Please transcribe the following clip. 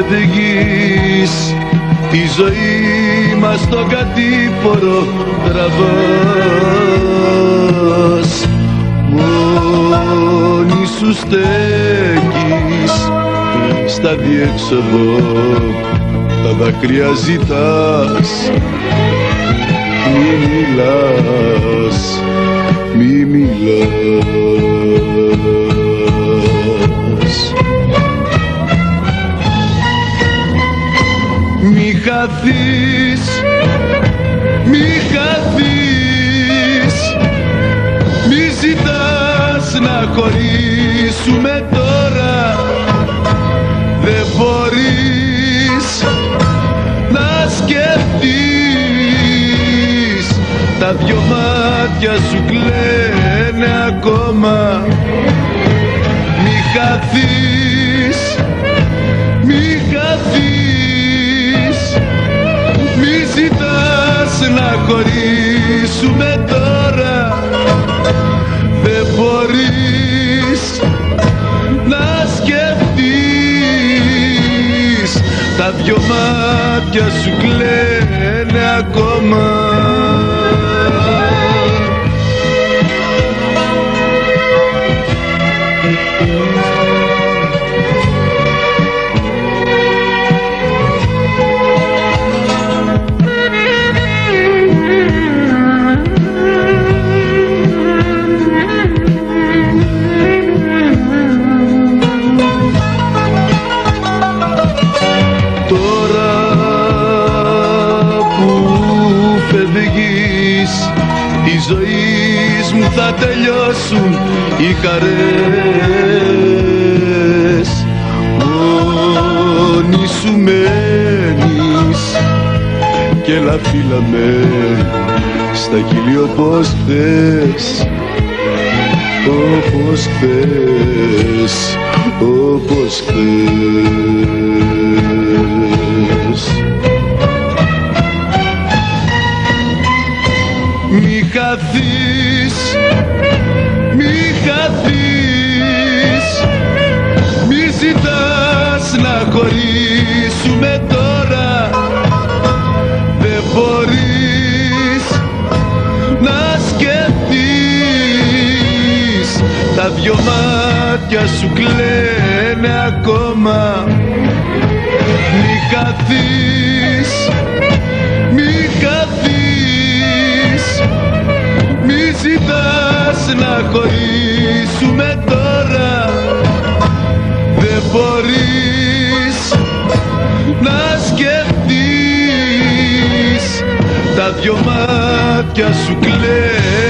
φεύγεις, τη ζωή μας στο κατήφορο τραβάς. Μόνη σου στέκεις στα διέξοδο, τα δάκρυα ζητάς. Μη μιλάς, μη μιλάς. Μη χαθείς, μη χαθείς, μη ζητάς να χωρίσουμε τώρα. Δεν μπορείς να σκεφτείς, τα δυο μάτια σου κλαίνε ακόμα. Μη χαθείς, μη χαθείς, μη ζητάς να χωρίσουμε τώρα. Δεν μπορείς να σκεφτείς, τα δυο μάτια σου κλαίνε ακόμα. Τη ζωής μου θα τελειώσουν οι χαρές. Μόνη σου μένεις και έλα φίλα με στα χείλη όπως χθες, όπως χθες, όπως χθες. Μη χαθείς, μη χαθείς, μη ζητάς να χωρίσουμε τώρα. Δεν μπορείς να σκεφτείς, τα δυο μάτια σου κλαίνε ακόμα. Μη χαθείς, μη χαθείς, μη ζητάς να χωρίσουμε τώρα. Δεν μπορείς να σκεφτείς, τα δυο μάτια σου κλαίνε